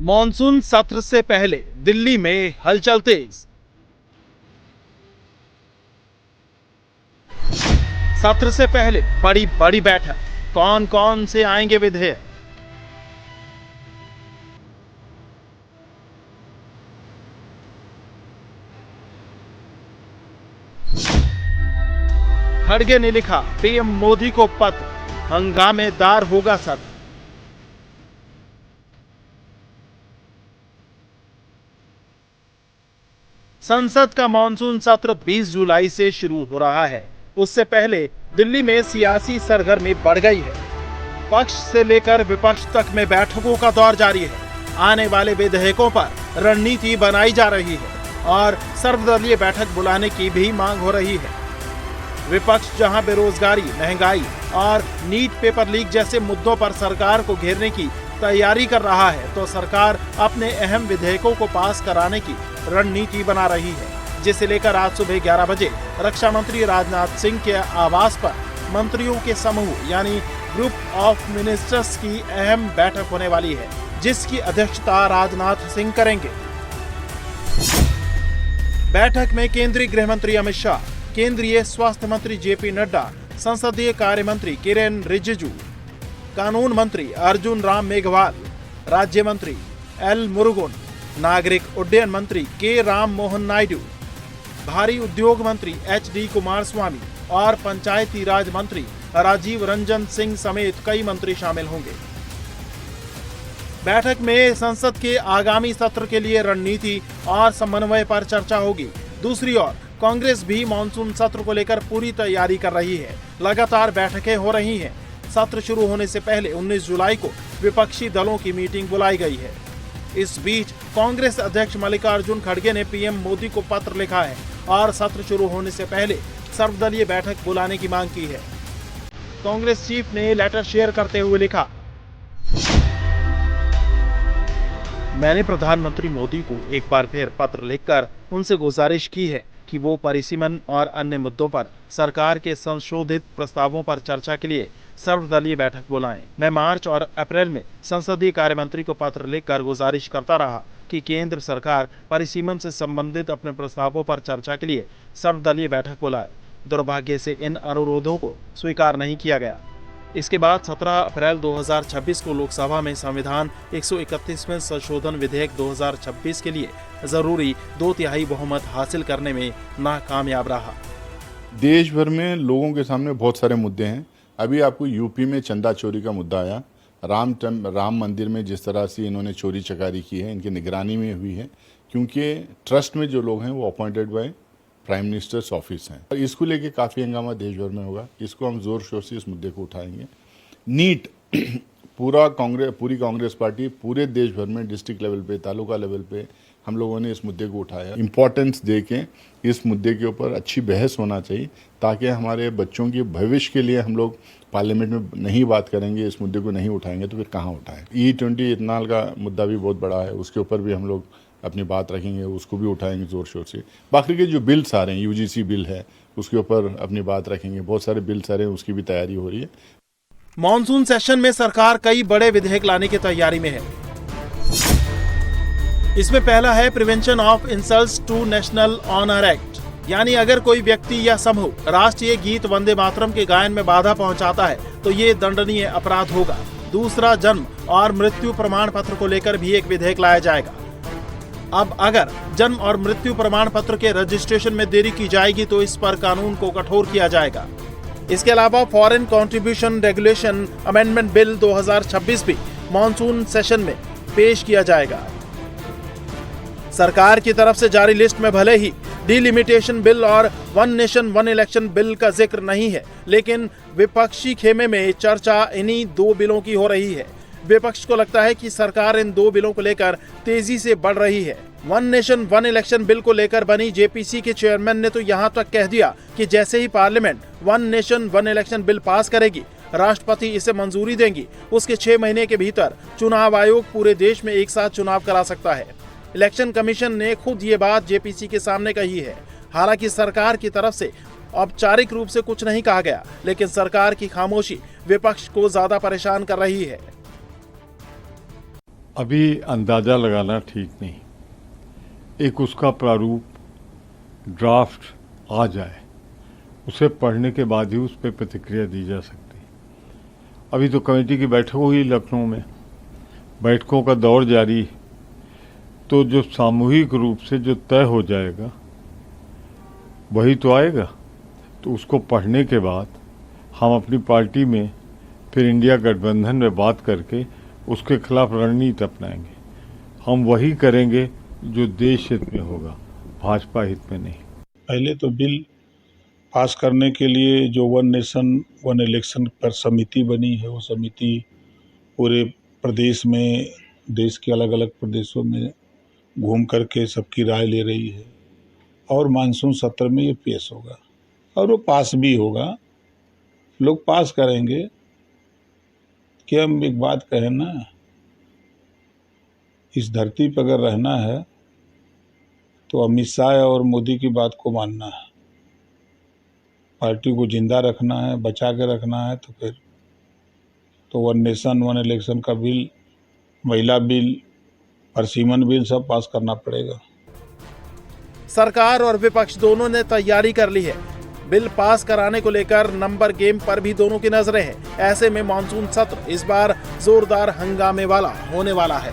Monsoon सत्र से पहले दिल्ली में हलचल तेज। सत्र से पहले बड़ी बड़ी बैठक, कौन कौन से आएंगे विधेयक? खड़गे ने लिखा पीएम मोदी को पत्र, हंगामेदार होगा सत्र। संसद का मॉनसून सत्र 20 जुलाई से शुरू हो रहा है। उससे पहले दिल्ली में सियासी सरगर्मी बढ़ गई है। पक्ष से लेकर विपक्ष तक में बैठकों का दौर जारी है। आने वाले विधेयकों पर रणनीति बनाई जा रही है और सर्वदलीय बैठक बुलाने की भी मांग हो रही है। विपक्ष जहां बेरोजगारी, महंगाई और नीट पेपर लीक जैसे मुद्दों पर सरकार को घेरने की तैयारी कर रहा है, तो सरकार अपने अहम विधेयकों को पास कराने की रणनीति बना रही है, जिसे लेकर आज सुबह 11 बजे रक्षा मंत्री राजनाथ सिंह के आवास पर मंत्रियों के समूह यानी ग्रुप ऑफ मिनिस्टर्स की अहम बैठक होने वाली है, जिसकी अध्यक्षता राजनाथ सिंह करेंगे। बैठक में केंद्रीय गृह मंत्री अमित शाह, केंद्रीय स्वास्थ्य मंत्री जेपी नड्डा, संसदीय कार्य मंत्री किरेन रिजिजू, कानून मंत्री अर्जुन राम मेघवाल, राज्य मंत्री एल मुरुगन, नागरिक उड्डयन मंत्री के राम मोहन नायडू, भारी उद्योग मंत्री एचडी कुमारस्वामी और पंचायती राज मंत्री राजीव रंजन सिंह समेत कई मंत्री शामिल होंगे। बैठक में संसद के आगामी सत्र के लिए रणनीति और समन्वय पर चर्चा होगी। दूसरी ओर कांग्रेस भी मॉनसून सत्र को लेकर पूरी तैयारी कर रही है। लगातार बैठकें हो रही हैं। सत्र शुरू होने से पहले 19 जुलाई को विपक्षी दलों की मीटिंग बुलाई गई है। इस बीच कांग्रेस अध्यक्ष मल्लिकार्जुन खड़गे ने पीएम मोदी को पत्र लिखा है और सत्र शुरू होने से पहले सर्वदलीय बैठक बुलाने की मांग की है। कांग्रेस चीफ ने लेटर शेयर करते हुए लिखा, मैंने प्रधानमंत्री मोदी को एक बार फिर पत्र लिखकर उनसे गुजारिश की है कि वो परिसीमन और अन्य मुद्दों पर सरकार के संशोधित प्रस्तावों पर चर्चा के लिए सर्वदलीय बैठक बुलाएं। मैं मार्च और अप्रैल में संसदीय कार्य मंत्री को पत्र लिखकर गुजारिश करता रहा कि केंद्र सरकार परिसीमन से संबंधित अपने प्रस्तावों पर चर्चा के लिए सर्वदलीय बैठक बुलाए। दुर्भाग्य से इन अनुरोधों को स्वीकार नहीं किया गया। इसके बाद 17 अप्रैल 2026 को लोकसभा में संविधान 131वें संशोधन विधेयक 2026 के लिए जरूरी 2/3 बहुमत हासिल करने में नाकामयाब रहा। देश भर में लोगों के सामने बहुत सारे मुद्दे हैं। अभी आपको यूपी में चंदा चोरी का मुद्दा आया। राम मंदिर में जिस तरह से इन्होंने चोरी चकारी की है, इनकी निगरानी में हुई है, क्योंकि ट्रस्ट में जो लोग हैं वो appointed by prime minister's office हैं। इसको लेके काफ़ी हंगामा देश भर में होगा। इसको हम जोर शोर से इस मुद्दे को उठाएंगे। नीट पूरी कांग्रेस पार्टी पूरे देश भर में डिस्ट्रिक्ट लेवल पे, तालुका लेवल पे हम लोगों ने इस मुद्दे को उठाया। इम्पोर्टेंस दे के इस मुद्दे के ऊपर अच्छी बहस होना चाहिए, ताकि हमारे बच्चों के भविष्य के लिए हम लोग पार्लियामेंट में नहीं बात करेंगे, इस मुद्दे को नहीं उठाएंगे तो फिर कहाँ उठाएं। E20 इथेनॉल का मुद्दा भी बहुत बड़ा है, उसके ऊपर भी हम लोग अपनी बात रखेंगे, उसको भी उठाएंगे जोर शोर से। बाकी के जो बिल्स आ रहे हैं, UGC बिल है, उसके ऊपर अपनी बात रखेंगे। बहुत सारे बिल्स आ रहे हैं, उसकी भी तैयारी हो रही है। मॉनसून सेशन में सरकार कई बड़े विधेयक लाने की तैयारी में है। इसमें पहला है prevention of insults to national honour act, यानी अगर कोई व्यक्ति या समूह राष्ट्रीय गीत वंदे मातरम के गायन में बाधा पहुंचाता है तो ये दंडनीय अपराध होगा। दूसरा, जन्म और मृत्यु प्रमाण पत्र को लेकर भी एक विधेयक लाया जाएगा। अब अगर जन्म और मृत्यु प्रमाण पत्र के रजिस्ट्रेशन में देरी की जाएगी तो इस पर कानून को कठोर किया जाएगा। इसके अलावा foreign contribution regulation amendment bill 2026 भी मॉनसून सेशन में पेश किया जाएगा। सरकार की तरफ से जारी लिस्ट में भले ही डिलिमिटेशन बिल और one nation one election bill का जिक्र नहीं है, लेकिन विपक्षी खेमे में चर्चा इन्हीं दो बिलों की हो रही है। विपक्ष को लगता है कि सरकार इन दो बिलों को लेकर तेजी से बढ़ रही है। One nation one election bill को लेकर बनी जेपीसी के चेयरमैन ने तो यहां तक कह दिया कि जैसे ही parliament one nation one election bill pass करेगी, राष्ट्रपति इसे मंजूरी देंगी, उसके 6 महीने के भीतर चुनाव आयोग पूरे देश में एक साथ चुनाव करा सकता है। इलेक्शन कमीशन ने खुद ये बात जेपीसी के सामने कही है। हालांकि सरकार की तरफ से औपचारिक रूप से कुछ नहीं कहा गया, लेकिन सरकार की खामोशी विपक्ष को ज्यादा परेशान कर रही है। अभी अंदाजा लगाना ठीक नहीं, एक उसका प्रारूप ड्राफ्ट आ जाए, उसे पढ़ने के बाद ही उस पर प्रतिक्रिया दी जा सकती है। अभी तो कमेटी की बैठक हुई लखनऊ में, बैठकों का दौर जारी, तो जो सामूहिक रूप से जो तय हो जाएगा वही तो आएगा। तो उसको पढ़ने के बाद हम अपनी पार्टी में फिर इंडिया गठबंधन में बात करके उसके खिलाफ रणनीति अपनाएंगे। हम वही करेंगे जो देश हित में होगा, भाजपा हित में नहीं। पहले तो बिल पास करने के लिए जो वन नेशन वन इलेक्शन पर समिति बनी है, वो समिति पूरे प्रदेश में, देश के अलग अलग प्रदेशों में घूम करके सबकी राय ले रही है और मानसून सत्र में ये पेश होगा और वो पास भी होगा। लोग पास करेंगे कि हम एक बात कहें ना, इस धरती पर अगर रहना है तो अमित शाह और मोदी की बात को मानना है, पार्टी को जिंदा रखना है, बचा के रखना है, तो फिर तो वन नेशन वन इलेक्शन का बिल, महिला बिल, परसीमन बिल सब पास करना पड़ेगा। सरकार और विपक्ष दोनों ने तैयारी कर ली है। बिल पास कराने को लेकर नंबर गेम पर भी दोनों की नजरें हैं। ऐसे में मानसून सत्र इस बार जोरदार हंगामे वाला होने वाला है।